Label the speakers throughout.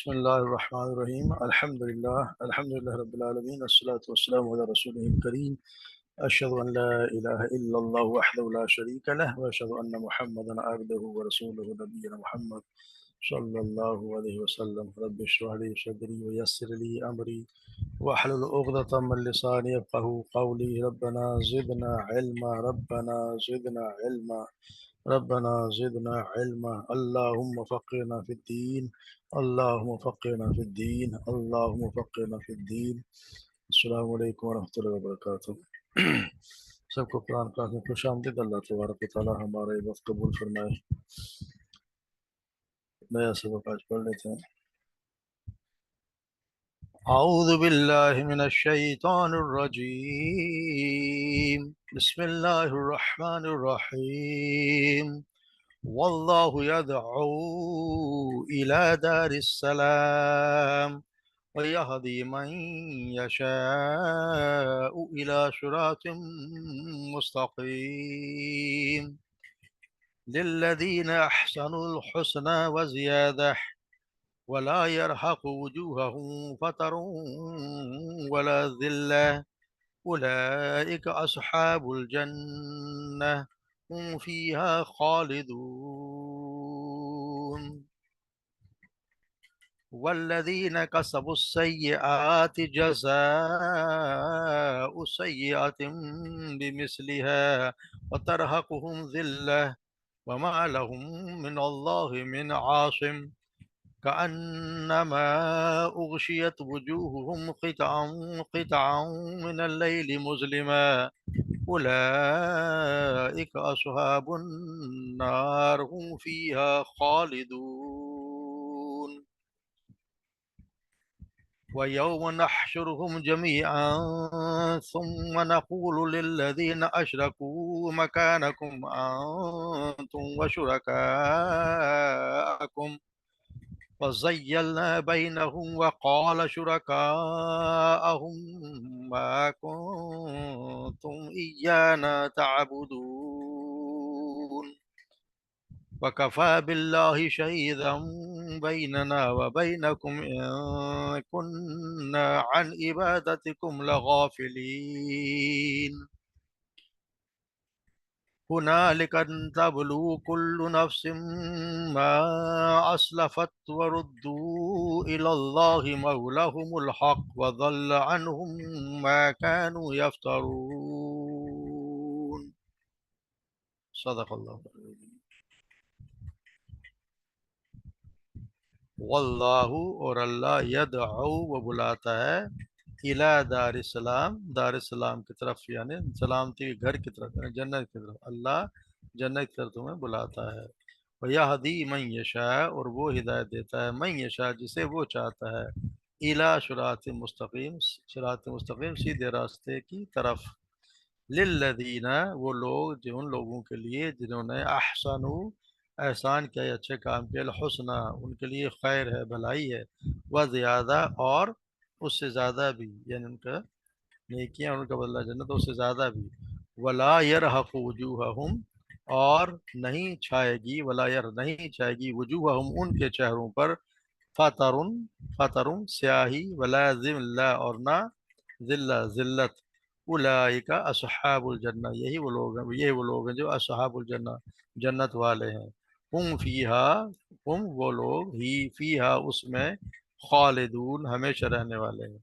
Speaker 1: بسم الله الرحمن الرحيم الحمد لله رب العالمين الصلاة والسلام على رسوله الكريم أشهد أن لا إله إلا الله وحده لا شريك له وأشهد أن محمدا عبده ورسوله نبينا محمد صلى الله عليه وسلم رب اشرح لي صدري ويسر لي أمري واحلل عقدة من لساني يفقهوا قولي ربنا زدنا علما ربنا زدنا علما اللهم فقهنا في الدين السلام علیکم ورحمۃ اللہ وبرکاتہ۔ سب کو قرآن کلاس میں خوش آمدید۔ اللہ تبارک و تعالیٰ ہمارے وقت قبول فرمائے۔ نیا سبق آج پڑھ لیتے ہیں۔ اعوذ باللہ من الشیطان الرجیم، بسم اللہ الرحمن الرحیم۔ واللہ يدعو إلى دار السلام ويهدي من يشاء إلى صراط مستقيم للذين أحسنوا الحسنى وزيادة ولا يرهق وجوههم قتر ولا ذلة أولئك أصحاب الجنة هم فيها خالدون والذين كسبوا السيئات جزاء سيئة بمثلها وترهقهم ذلة وما لهم من الله من عاصم كأنما أغشيت وجوههم قطعا من الليل مظلما أولئك أصحاب النار هم فيها خالدون ويوم نحشرهم جميعا ثم نقول للذين أشركوا مكانكم أنتم وشركاءكم وزيّلنا بينهم وقال شركاءهم ما كنتم إيانا تعبدون وكفى بالله شهيدا بيننا وبينكم إن كنا عن عبادتكم لغافلين هنالك تبلو كل نفس ما أسلفت وردوا إلى الله مولاهم الحق وضل عنهم ما كانوا يفترون صدق الله العظيم۔ واللہ اور اللہ یدعو وہ بلاتا ہے الی دار السلام دار السلام کی طرف، یعنی سلامتی کے گھر کی طرف، یعنی جنت کی طرف۔ اللہ جنت کی طرف تمہیں بلاتا ہے۔ وَيَهْدِي مَن يَشَاءُ اور وہ ہدایت دیتا ہے من یشاء جسے وہ چاہتا ہے، الی صراط مستقیم صراط مستقیم سیدھے راستے کی طرف۔ للذین وہ لوگ جو ان لوگوں کے لیے جنہوں نے احسنوا احسان کیا ہے، اچھے کام کیا، الحسنہ ان کے لیے خیر ہے، بھلائی ہے، وہ زیادہ اور اس سے زیادہ بھی، یعنی ان کا نیکیاں ان کا بدلہ جنت اس سے زیادہ بھی۔ ولا یرحق وجوہہم اور نہیں چھائے گی، نہیں چھائے گی وجوہہم ان کے چہروں پر فطرن سیاہی، ولا ذلہ اور نہ ذلت۔ اولئک اصحاب الجنہ یہ وہ لوگ ہیں جو اصحاب الجنہ جنت والے ہیں۔ ہم فیہا ہم وہ لوگ ہی فیہا اس میں خالدون ہمیشہ رہنے والے ہیں۔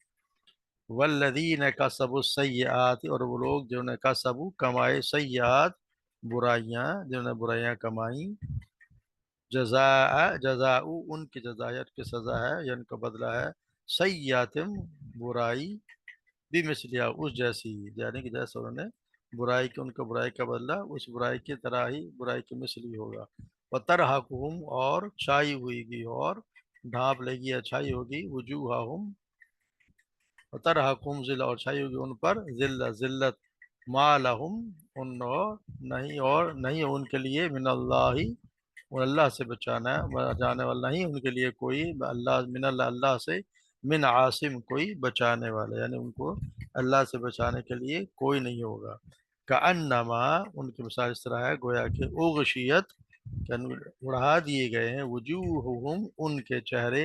Speaker 1: والذین کسبوا السیئات اور وہ لوگ جنہوں نے کسبوا کمائے سیئات برائیاں، جنہوں نے برائیاں کمائیں، جزاء ان کی جزایت کی سزا ہے یا ان کا بدلہ ہے، سیئات برائی، بمثلها اس جیسی، یعنی کہ جیسے انہوں نے برائی کی ان کا برائی کا بدلہ اس برائی کی طرح ہی برائی کے مثلی ہوگا۔ وَتَرْحَقُهُمْ اور چھائی ہوئی گی اور ڈھانپ لے گی، چھائی ہوگی، وجوہہم وَتَرْحَقُهُمْ ذِلَّةٌ اور چھائی ہوگی ان پر ذلت، ما لہم نہیں ان کے لیے من اللہ اللہ سے بچانے والا نہیں ان کے لیے کوئی، اللہ سے من عاصم کوئی بچانے والا، یعنی ان کو اللہ سے بچانے کے لیے کوئی نہیں ہوگا۔ کأنما ان کی مثال اس طرح ہے گویا کہ اغشیت اڑا دیے گئے ہیں، وجوہہم ان کے چہرے،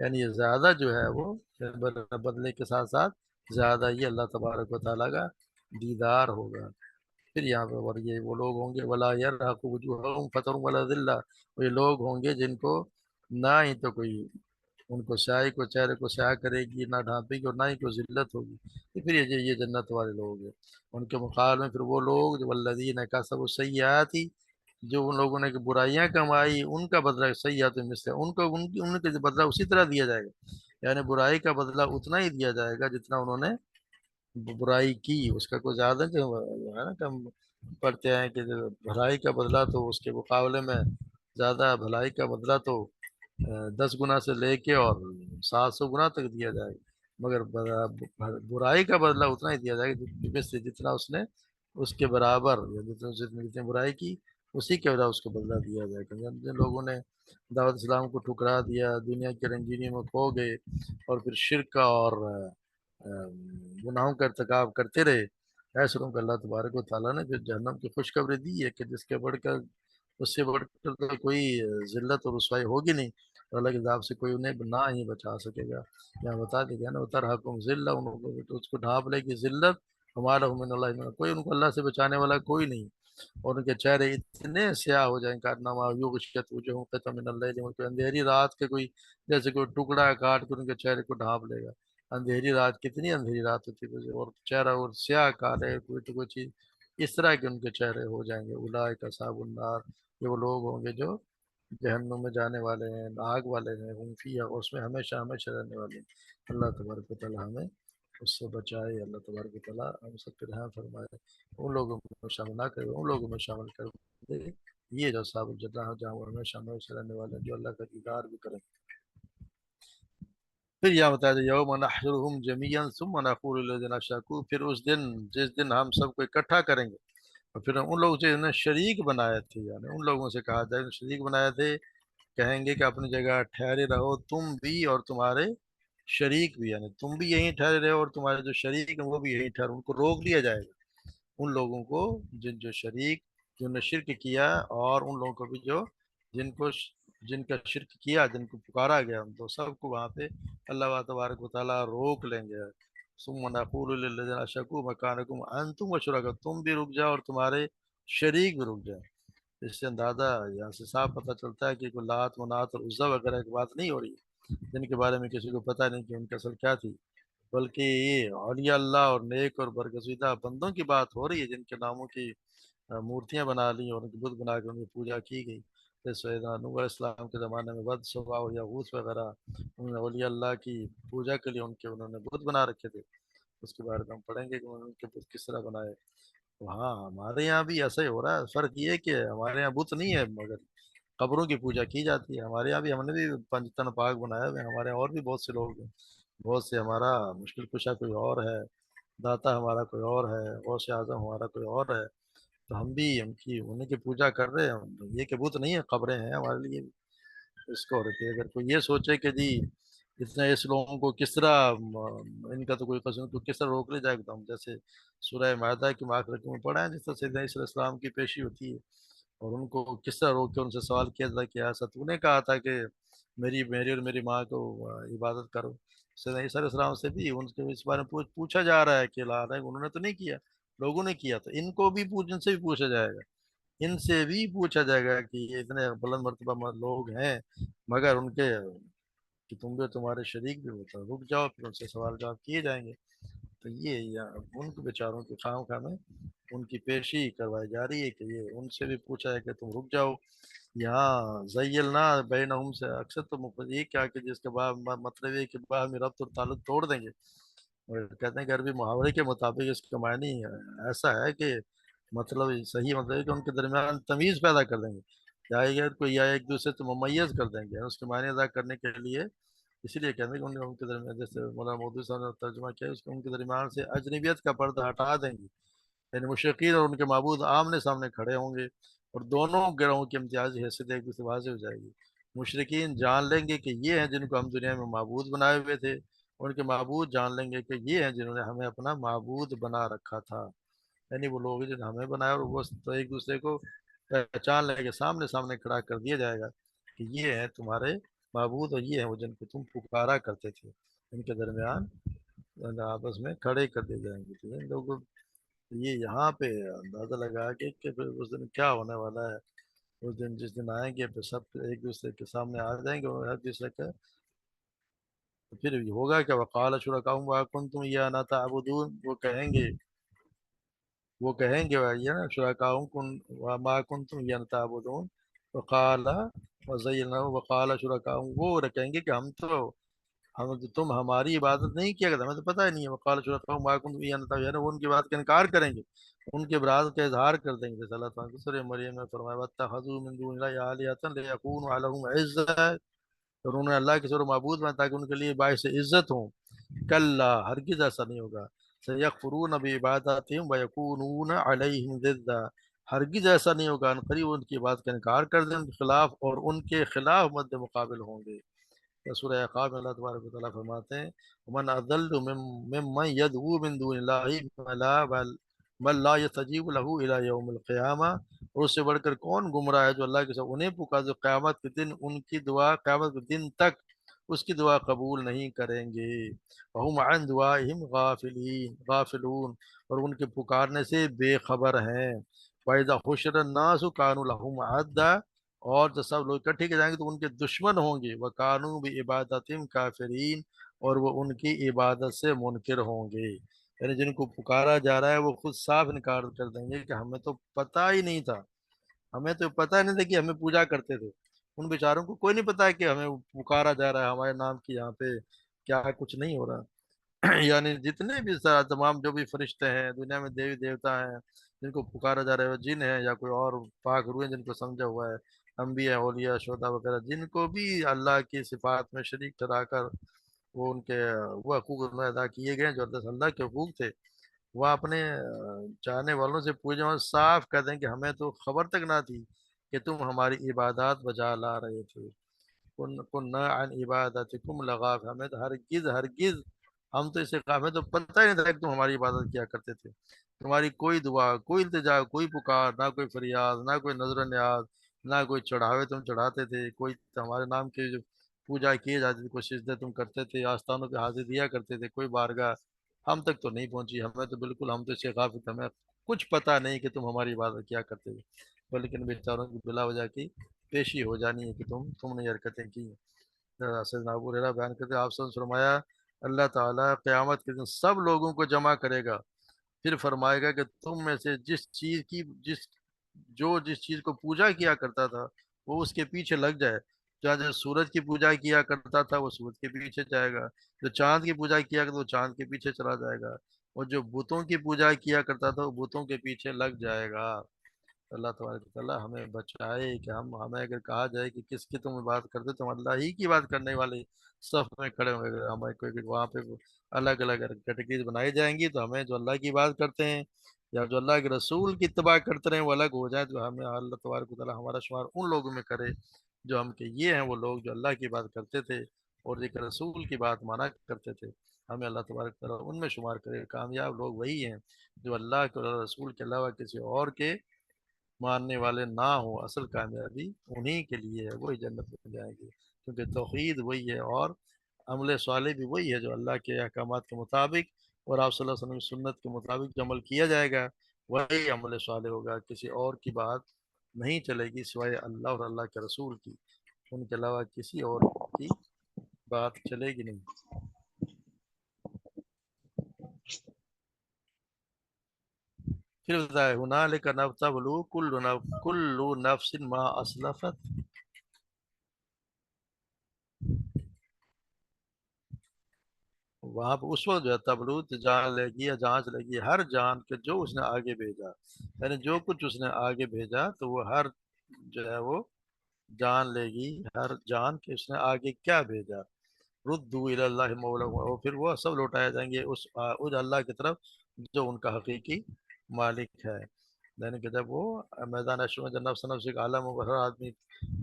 Speaker 1: یعنی یہ زیادہ جو ہے وہ بدلے کے ساتھ ساتھ زیادہ یہ اللہ تبارک و تعالیٰ کا دیدار ہوگا۔ پھر یہاں پہ اور یہ وہ لوگ ہوں گے ولا یرحق وجوہہم قتر ولا ذلہ، وہ یہ لوگ ہوں گے جن کو نہ ہی تو کوئی ان کو سیاہی کو چہرے کو سیاہ کرے گی، نہ ڈھانپے گی، اور نہ ہی کوئی ذلت ہوگی۔ تو پھر یہ جنت والے لوگ ہیں۔ ان کے مقابلے میں پھر وہ لوگ جو والذین کسبوا السیئات، جو ان لوگوں نے کہ برائیاں کمائی، ان کا بدلہ سیئات مثل ان کو ان کے بدلہ اسی طرح دیا جائے گا، یعنی برائی کا بدلہ اتنا ہی دیا جائے گا جتنا انہوں نے برائی کی، اس کا کوئی زیادہ جو ہے نا کم پڑھتے ہیں کہ جو بھلائی کا بدلہ تو اس کے مقابلے میں زیادہ بھلائی کا بدلہ تو 10 گنا سے لے کے اور 700 گنا تک دیا جائے گا، مگر برائی کا بدلہ اتنا ہی دیا جائے گا جتنا اس نے اس کے برابر یا جتنی برائی کی اسی کے وجہ اس کو بدلہ دیا جائے گا۔ جن لوگوں نے دعوت اسلام کو ٹھکرا دیا، دنیا کے رنگینی میں کھو گئے اور پھر شرک کا اور گناہوں کا ارتکاب کرتے رہے، ایسے لوگوں کو اللہ تبارک و تعالیٰ نے پھر جہنم کی خوشخبری دی ہے کہ جس کے بڑھ کر اس سے بڑھ کر تو کوئی ذلت اور رسوائی ہوگی نہیں، اور اللہ کے عذاب سے کوئی انہیں نہ ہی بچا سکے گا۔ یہاں بتا دیا گیا نا وترحقہم ذلہ، ان لوگوں کو تو اس کو ڈھانپ لے گی ذلت، ہمارا من اللہ، کوئی ان کو اللہ سے بچانے والا کوئی نہیں، اور ان کے چہرے اتنے سیاہ ہو جائیں کانما یغشیت وجوہہم قطع من اللیل، کوئی اندھیری رات کے کوئی جیسے کوئی ٹکڑا کاٹ کر ان کے چہرے کو ڈھانپ لے گا۔ اندھیری رات کتنی اندھیری رات ہوتی ہے اور چہرہ اور سیاہ کالے کوئی تو کوئی چیز اس طرح کے ان کے چہرے ہو جائیں گے۔ اولئک اصحاب النار، یہ وہ لوگ ہوں گے جو جہنم میں جانے والے ہیں، آگ والے ہیں، ہم فیہا، اور اس میں ہمیشہ ہمیشہ رہنے والے ہیں۔ اللہ تبارک و تعالیٰ ہمیں اس سے بچائے، اللہ تبارک و تعالیٰ ہم سب پہ رحم فرمائے، ان لوگوں میں شامل نہ کرے، ان لوگوں میں شامل کر دے یہ جو صاحب الجنہ ہیں جہاں وہ ہمیشہ ہمیشہ رہنے والے ہیں، جو اللہ کا دیدار بھی کریں۔ پھر یہ بتا دیں یوم نحشرہم جمیعا ثم نقول للذین اشرکوا، پھر اس دن جس دن ہم سب کو اکٹھا کریں گے، اور پھر ان لوگوں سے انہیں شریک بنائے تھے، یعنی ان لوگوں سے کہا جائے شریک بنائے تھے، کہیں گے کہ اپنی جگہ ٹھہرے رہو تم بھی اور تمہارے شریک بھی، یعنی تم بھی یہیں ٹھہرے رہو اور تمہارے جو شریک ہیں وہ بھی یہیں ٹھہرے، ان کو روک لیا جائے گا، ان لوگوں کو جو شریک جنہوں نے شرک کیا، اور ان لوگوں کو بھی جن کو جن کا شرک کیا، جن کو پکارا گیا، ان تو سب کو وہاں پہ اللہ تبارک و تعالیٰ روک لیں گے۔ ثم نقول للذین اشرکوا مکانکم انتم وشرکاء، تم بھی رک جاؤ اور تمہارے شریک بھی رک جائیں۔ اس سے اندازہ یہاں سے صاف پتہ چلتا ہے کہ کوئی لات منات اور عزا وغیرہ کی بات نہیں ہو رہی ہے، جن کے بارے میں کسی کو پتہ نہیں کہ ان کی اصل کیا تھی، بلکہ یہ اولیاء اللہ اور نیک اور برگزیدہ بندوں کی بات ہو رہی ہے، جن کے ناموں کی مورتیاں بنا لی اور ان کی بت بنا کے ان کی پوجا کی گئی۔ جیسے سیدنا نوح علیہ السلام کے زمانے میں ود سوا اور یغوث وغیرہ، انہوں نے اولیاء اللہ کی پوجا کے لیے انہوں نے بت بنا رکھے تھے، اس کے بارے میں ہم پڑھیں گے کہ انہوں نے ان کے بت کس طرح بنائے۔ ہاں ہمارے یہاں بھی ایسا ہی ہو رہا ہے، فرق یہ ہے کہ ہمارے یہاں بت نہیں ہے مگر قبروں کی پوجا کی جاتی ہے۔ ہمارے یہاں بھی ہم نے بھی پنجتن پاک بنایا ہوئے ہیں، ہمارے یہاں اور بھی بہت سے لوگ ہیں، بہت سے، ہمارا مشکل کشا کوئی اور ہے، داتا ہمارا کوئی اور ہے، غوث اعظم ہمارا کوئی اور ہے، تو ہم بھی انہیں کی پوجا کر رہے ہیں، یہ کہ بت نہیں ہے، قبریں ہیں ہمارے لیے بھی۔ اس کو رکھے، اگر کوئی یہ سوچے کہ جی اتنے اس لوگوں کو کس طرح ان کا تو کوئی قسم کو کس طرح روک لے جائے گا، ہم جیسے سورہ معاہدہ کی آخر میں پڑھا ہے جس طرح سیدنا عیسیٰ علیہ السلام کی پیشی ہوتی ہے، اور ان کو کس طرح روک کے ان سے سوال کیا جاتا کہ ایسا تو نے کہا تھا کہ میری اور میری ماں کو عبادت کرو۔ سیدنا عیسیٰ علیہ السلام سے بھی ان کے اس بارے میں پوچھا جا رہا ہے کہ لا رہا ہے انہوں نے تو نہیں کیا، لوگوں نے کیا، تو ان کو بھی ان سے بھی پوچھا جائے گا، ان سے بھی پوچھا جائے گا کہ یہ اتنے بلند مرتبہ لوگ ہیں مگر ان کے کہ تم بھی تمہارے شریک بھی ہوتا، رک جاؤ، پھر ان سے سوال جواب کیے جائیں گے۔ تو یہ ان کے بیچاروں کی خواہوں خواہ میں ان کی پیشی کروائی جا رہی ہے کہ یہ ان سے بھی پوچھا ہے کہ تم رک جاؤ یہاں زیلنا بینہم سے، اکثر تو یہ کیا کہ جس کے بعد مطلب یہ کہ باہمی ربط اور تعلق توڑ دیں گے، اور کہتے ہیں کہ عربی محاورے کے مطابق اس کا معنی ایسا ہے کہ مطلب صحیح مطلب ہے کہ ان کے درمیان تمیز پیدا کر دیں گے، یا ایک دوسرے سے ممیز کر دیں گے، اس کے معنی ادا کرنے کے لیے اسی لیے کہتے ہیں کہ ان کے درمیان، جیسے مولانا مودودی صاحب نے ترجمہ کیا اس کو، ان کے درمیان سے اجنبیت کا پردہ ہٹا دیں گے، یعنی مشرکین اور ان کے معبود آمنے سامنے کھڑے ہوں گے، اور دونوں گروہوں کی امتیازی حیثیت ایک دوسرے سے واضح ہو جائے گی۔ مشرکین جان لیں گے کہ یہ ہیں جن کو ہم دنیا میں معبود بنائے ہوئے تھے، ان کے معبود جان لیں گے کہ یہ ہیں جنہوں نے ہمیں اپنا معبود بنا رکھا تھا، یعنی وہ لوگ جنہوں نے ہمیں بنایا، اور وہ تو ایک دوسرے کو پہچان لیں گے، سامنے سامنے کھڑا کر دیا جائے گا کہ یہ ہیں تمہارے معبود اور یہ ہیں وہ جن کو تم پکارا کرتے تھے، ان کے درمیان آپس میں کھڑے کر دیے جائیں گے۔ تو ان لوگوں یہ یہاں پہ اندازہ لگا کے کہ پھر اس دن کیا ہونے والا ہے۔ اس دن جس دن آئیں گے پھر سب ایک دوسرے کے سامنے آ جائیں گے اور ہر دوسرے کا تو پھر ہوگا کہ وقال شرکاؤں ما کنتم ایانا تعبدون، وہ کہیں گے یا نا شرکاؤں کن ما کنتم ایانا تعبدون، وقال وزینا وقال شرکاؤں، وہ کہیں گے کہ تم ہماری عبادت نہیں کیا کرتے، ہمیں تو پتہ ہی نہیں ہے۔ وقال شرکاؤں ما کنتم ایانا تعبدون، وہ ان کی بات کا انکار کریں گے، ان کے برات کا اظہار کر دیں گے۔ جیسے اللہ تعالیٰ نے سورہ مریم میں فرمایا وَاتَّخَذُوا مِن دُونِ اللَّهِ آلِهَةً لِيَكُونُوا لَهُمْ عِزًّا، اور انہوں نے اللہ کے سور معبود بنا تاکہ ان کے لیے باعث عزت ہوں۔ کلا، ہرگز ایسا نہیں ہوگا۔ سیکفرون بعباداتہم ویکونون علیہم ضدا، ہرگز ایسا نہیں ہوگا، ان قریب ان کی بات کا انکار کر دیں ان کے خلاف اور ان کے خلاف مد مقابل ہوں گے۔ سورہ عقاب میں اللہ تبارک و تعالیٰ فرماتے ہیں ومن اضل ممن يدعو من دون اللہ بل لا يستجیب له الى یوم القیامہ، اور اس سے بڑھ کر کون گمراہ ہے جو اللہ کے ساتھ انہیں پکار جو قیامت کے دن ان کی دعا، قیامت کے دن تک اس کی دعا قبول نہیں کریں گے۔ وہم عن دعائہم غافلون، اور ان کے پکارنے سے بے خبر ہیں۔ وَإِذَا حُشِرَ النَّاسُ كَانُوا لَهُمْ عَدًّا، اور جب سب لوگ اکٹھے کیے جائیں گے تو ان کے دشمن ہوں گے۔ وَكَانُوا بِعِبَادَتِهِمْ كَافِرِينَ، اور وہ ان کی عبادت سے منکر ہوں گے۔ یعنی جن کو پکارا جا رہا ہے وہ خود صاف انکار کر دیں گے کہ ہمیں تو پتہ ہی نہیں تھا، ہمیں تو پتہ ہی نہیں تھا کہ ہمیں پوجا کرتے تھے۔ ان بیچاروں کو کوئی نہیں پتا ہے کہ ہمیں پکارا جا رہا ہے، ہمارے نام کی یہاں پہ کیا کچھ نہیں ہو رہا۔ یعنی جتنے بھی تمام جو بھی فرشتے ہیں دنیا میں، دیوی دیوتا ہیں جن کو پکارا جا رہا ہے، وہ جن ہیں یا کوئی اور پاک روح ہیں جن کو سمجھا ہوا ہے، انبیاء، اولیاء، شہداء وغیرہ، جن کو بھی اللہ کی صفات میں شریک ٹھہرا کر وہ ان کے وہ حقوق انہوں نے ادا کیے گئے ہیں جو اللہ کے حقوق تھے، وہ اپنے چاہنے والوں سے پوچھیں اور صاف کہہ دیں کہ ہمیں تو خبر تک نہ تھی کہ تم ہماری عبادات بجا لا رہے تھے۔ کننا عن عبادتکم لغاف، ہمیں تو ہرگز ہم تو اسے ہمیں تو پتہ ہی نہیں تھا کہ تم ہماری عبادت کیا کرتے تھے۔ تمہاری کوئی دعا، کوئی التجا، کوئی پکار، نہ کوئی فریاد، نہ کوئی نظر نیاز، نہ کوئی چڑھاوے تم چڑھاتے تھے، کوئی ہمارے نام کی جو پوجا کی جاتی تھی، کوئی سجدے تم کرتے تھے، آستانوں پہ حاضری دیا کرتے تھے، کوئی بارگاہ ہم تک تو نہیں پہنچی۔ ہمیں تو بالکل، ہم تو اس سے غافل تھے، ہمیں کچھ پتہ نہیں کہ تم ہماری عبادت کیا کرتے تھے، بلکہ بیچاروں کی بلا وجہ کی پیشی ہو جانی ہے کہ تم نے یہ حرکتیں کی ہیں۔ سیدنا ابو ہریرہ بیان کرتے ہیں آپ سے فرمایا اللہ تعالیٰ قیامت کے دن سب لوگوں کو جمع کرے گا، پھر فرمائے گا کہ تم میں سے جس چیز کو پوجا کیا کرتا تھا وہ اس کے پیچھے لگ جائے۔ جو سورج کی پوجا کیا کرتا تھا وہ سورج کے پیچھے جائے گا، جو چاند کی پوجا کیا کرتا وہ چاند کے پیچھے چلا جائے گا، اور جو بتوں کی پوجا کیا کرتا تھا وہ بتوں کے پیچھے لگ جائے گا۔ اللہ تبارک و تعالیٰ ہمیں بچائے کہ ہمیں اگر کہا جائے کہ کس کی تم بات کرتے تو ہم اللہ ہی کی بات کرنے والے صف میں کھڑے ہوں گے۔ ہمیں کوئی وہاں پہ الگ الگ کیٹیگریز بنائی جائیں گی تو ہمیں جو اللہ کی بات کرتے ہیں یا جو اللہ کے رسول کی اتباع کرتے رہیں وہ الگ ہو جائیں، تو ہمیں اللہ تبارک و تعالیٰ ہمارا شمار ان لوگوں میں کرے جو ہم کہ یہ ہیں وہ لوگ جو اللہ کی بات کرتے تھے اور ایک رسول کی بات مانا کرتے تھے۔ ہمیں اللہ تبارک و تعالیٰ ان میں شمار کرے۔ کامیاب لوگ وہی ہیں جو اللہ کے اور رسول کے علاوہ کسی اور کے ماننے والے نہ ہوں۔ اصل کامیابی انہی کے لیے ہے، وہی جنت میں جائیں گے، کیونکہ توحید وہی ہے اور عمل صالح بھی وہی ہے جو اللہ کے احکامات کے مطابق اور آپ صلی اللہ علیہ وسلم کی سنت کے مطابق جو عمل کیا جائے گا وہی عمل صالح ہوگا۔ کسی اور کی بات نہیں چلے گی سوائے اللہ اور اللہ کے رسول کی، ان کے علاوہ کسی اور کی بات چلے گی نہیں۔ پھر بتائے ہنالک نبتلو کل نفس ما اسلفت، وہاں پہ اس وقت جو ہے تبلوت جان لے گی یا جانچ لے گی ہر جان کے جو اس نے آگے بھیجا، یعنی جو کچھ اس نے آگے بھیجا تو وہ ہر جو ہے وہ جان لے گی، ہر جان کے اس نے آگے کیا بھیجا۔ ردو الی اللہ مولاہم، اور پھر وہ سب لوٹائے جائیں گے اس اللہ کی طرف جو ان کا حقیقی مالک ہے۔ یعنی کہ جب وہ میدان حشر میں جب نفس نفس ایک عالم ہوگا، ہر آدمی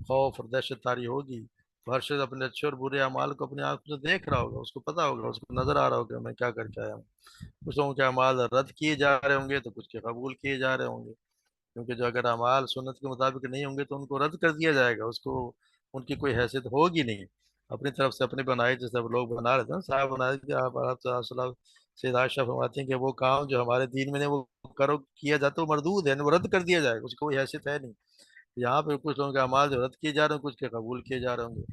Speaker 1: خوف اور دہشت تاری ہوگی تو ہر شخص اپنے اچھے اور برے اعمال کو اپنی آنکھوں سے دیکھ رہا ہوگا، اس کو پتا ہوگا، اس کو نظر آ رہا ہوگا میں کیا کر کے آیا ہوں۔ کچھ لوگوں کے اعمال رد کیے جا رہے ہوں گے تو کچھ کے قبول کیے جا رہے ہوں گے، کیونکہ جو اگر اعمال سنت کے مطابق نہیں ہوں گے تو ان کو رد کر دیا جائے گا، اس کو ان کی کوئی حیثیت ہوگی نہیں، اپنی طرف سے اپنی بنائی جیسے اب لوگ بنا رہے تھے نا، صاحب بنائے کہ آپ سید عائشہ فرماتی ہیں کہ وہ کام جو ہمارے دین میں نے وہ کرو کیا جاتا ہے وہ مردود ہے، وہ رد کر دیا جائے گا، اس کی کوئی حیثیت ہے نہیں۔ یہاں پہ کچھ لوگوں کے اعمال جو رد کیے جا رہے ہیں، کچھ کے قبول کیے جا رہے ہوں گے،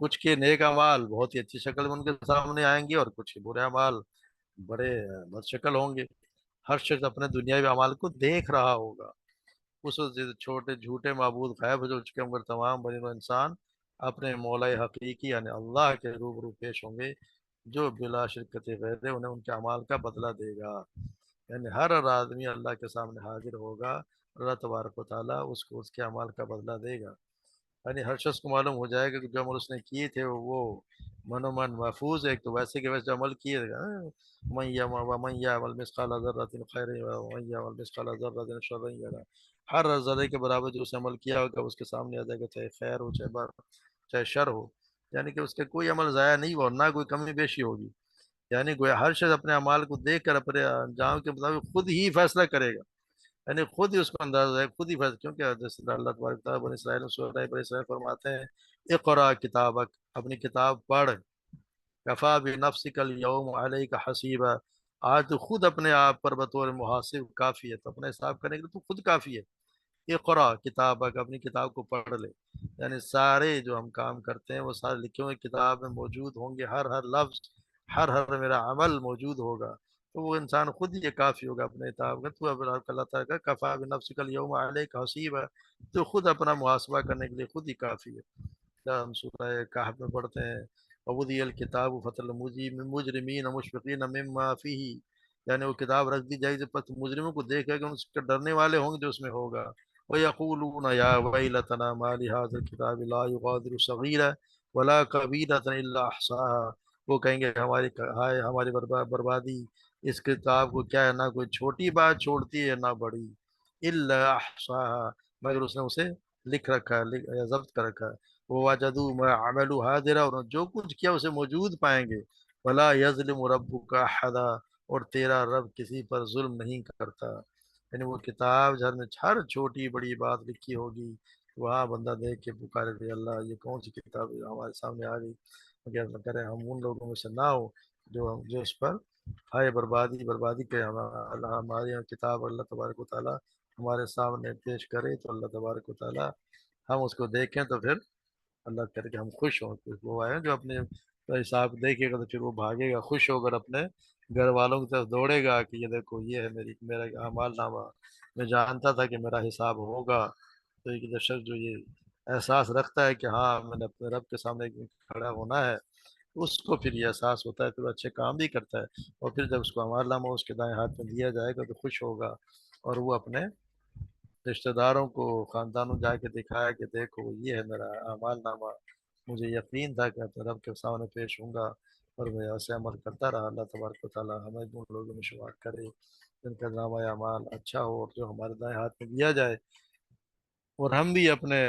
Speaker 1: کچھ کے نیک اعمال بہت ہی اچھی شکل میں ان کے سامنے آئیں گے، اور کچھ کے برے اعمال بڑے بد شکل ہوں گے۔ ہر شخص اپنے دنیاوی اعمال کو دیکھ رہا ہوگا، اس وقت چھوٹے جھوٹے معبود غائب ہو چکے ہوں گے، تمام بنی و انسان اپنے مولا حقیقی یعنی اللہ کے روبرو پیش ہوں گے، جو بلا شرکت غیر انہیں ان کے اعمال کا بدلہ دے گا۔ یعنی ہر آدمی اللہ کے سامنے حاضر ہوگا، اللہ تبارک و تعالیٰ اس کو اس کے اعمال کا بدلہ دے گا۔ یعنی ہر شخص کو معلوم ہو جائے گا کہ جو عمل اس نے کیے تھے وہ من و من محفوظ ہے، تو ویسے کے ویسے عمل کیے گا۔ ومن یعمل مثقال ذرۃ خیر ومن یعمل مثقال ذرۃ شر یرہ، ہر ذرے کے برابر جو اس نے عمل کیا ہوگا اس کے سامنے آ جائے گا، چاہے خیر ہو چاہے شر ہو، یعنی کہ اس کے کوئی عمل ضائع نہیں ہوا اور نہ کوئی کمی بیشی ہوگی۔ یعنی گویا ہر شخص اپنے اعمال کو دیکھ کر اپنے انجام کے مطابق خود ہی فیصلہ کرے گا، یعنی خود ہی اس کو اندازہ ہے، خود ہی فیصلہ، کیونکہ جیسے اللہ تبارک تعالیٰ بنی اسرائیل میں سورہ بنی اسرائیل فرماتے ہیں اقرا کتابک، اپنی کتاب پڑھ، کفا بنفسک الیوم علیک حسیبا، آج تو خود اپنے آپ پر بطور محاسب کافی ہے، تو اپنے حساب کرنے کے لیے تو خود کافی ہے۔ اقرا کتابک، اپنی کتاب کو پڑھ لے، یعنی سارے جو ہم کام کرتے ہیں وہ سارے لکھے ہوئے کتاب میں موجود ہوں گے، ہر ہر لفظ، ہر میرا عمل موجود ہوگا، تو وہ انسان خود ہی یہ کافی ہوگا اپنے کتاب کا۔ تو اب اللہ تعالیٰ کا کفا بنفسک الیوم علیک حسیبا، تو خود اپنا محاسبہ کرنے کے لیے خود ہی کافی ہے۔ ہم سورہ کہف میں پڑھتے ہیں وَوُضِعَ الْكِتَابُ فَتَرَى الْمُجْرِمِينَ مُشْفِقِينَ مِمَّا فِيهِ، یعنی وہ کتاب رکھ دی جائے گی پس مجرموں کو دیکھے گا، اس کے ڈرنے والے ہوں گے جو اس میں ہوگا۔ وَيَقُولُونَ يَا وَيْلَتَنَا مَا لِهَٰذَا الْكِتَابِ لَا يُغَادِرُ صَغِيرَةً وَلَا كَبِيرَةً إِلَّا أَحْصَاهَا، وہ کہیں گے ہماری ہائے ہماری بربادی، اس کتاب کو کیا ہے، نہ کوئی چھوٹی بات چھوڑتی ہے نہ بڑی، إِلَّا أَحْصَاهَا، مگر اس نے اسے لکھ رکھا ہے، ضبط کر رکھا ہے۔ وَوَجَدُوا مَا عَمَلُوا حَاضِرًا، اور جو کچھ کیا اسے موجود پائیں گے۔ وَلَا يَظْلِمُ رَبُّكَ أَحَدًا، اور تیرا رب کسی پر ظلم نہیں کرتا۔ یعنی وہ کتاب جہاں میں ہر چھوٹی بڑی بات لکھی ہوگی، وہاں بندہ دیکھ کے پکارے گا اللہ یہ کون سی کتاب ہے ہمارے سامنے آ گئی، اگر اللہ کرے ہم ان لوگوں میں سے نہ ہو جو اس پر ہائے بربادی کے اللہ ہماری کتاب اللہ تبارک و تعالیٰ ہمارے سامنے پیش کرے، تو اللہ تبارک و تعالیٰ ہم اس کو دیکھیں تو پھر اللہ کرے کہ ہم خوش ہوں۔ پھر وہ آئے جو اپنے حساب دیکھے گا تو پھر وہ بھاگے گا خوش ہو کر، اپنے گھر والوں کی طرف دوڑے گا کہ یہ دیکھو یہ ہے میرا اعمال نامہ، میں جانتا تھا کہ میرا حساب ہوگا۔ تو ایک جو شخص جو یہ احساس رکھتا ہے کہ ہاں میں نے اپنے رب کے سامنے کھڑا ہونا ہے، اس کو پھر یہ احساس ہوتا ہے، پھر وہ اچھے کام بھی کرتا ہے، اور پھر جب اس کو اعمال نامہ اس کے دائیں ہاتھ میں دیا جائے گا تو خوش ہوگا، اور وہ اپنے رشتہ داروں کو خاندانوں جا کے دکھایا کہ دیکھو یہ ہے میرا اعمال نامہ، مجھے یقین تھا کہ اپنے رب کے سامنے پیش ہوں گا، اور میں ایسے عمل کرتا رہا۔ اللہ تبارک و تعالیٰ ہمیں ان لوگوں میں شمار کرے جن کا نامہ اعمال اچھا ہو، اور جو ہمارے دائیں ہاتھ میں دیا جائے، اور ہم بھی اپنے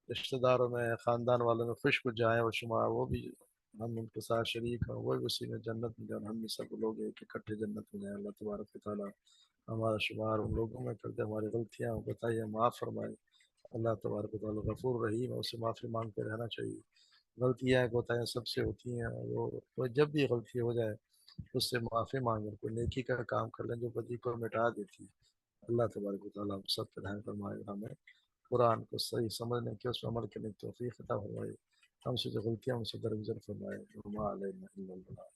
Speaker 1: رشتہ داروں میں خاندان والوں میں خوش کو جائیں، اور شمار وہ بھی ہم ان کے ساتھ شریک ہوں، وہ بھی اسی میں جنت میں جائیں، ہم بھی سب لوگ ایک اکٹھے جنت میں جائیں۔ اللہ تبارک و تعالیٰ ہمارا شمار ان لوگوں میں کر دے، ہماری غلطیاں بتائیے معاف فرمائے۔ اللہ تبارک و تعالیٰ غفور رحیم ہے، اس سے معافی مانگتے رہنا چاہیے۔ غلطیاں کوتاہیاں سب سے ہوتی ہیں، وہ جب بھی غلطی ہو جائے اس سے معافی مانگیں، کوئی نیکی کا کام کر لیں جو بدی کو مٹا دیتی ہے۔ اللہ تبارک و تعالیٰ ہم سب پہ رحم فرمائے، ہمیں قرآن کو صحیح سمجھنے کی، اس پر عمل کرنے کی توفیق عطا فرمائے، ہم سے جو غلطیاں ان سے درگزر فرمائے۔ وما علینا الا البلاغ۔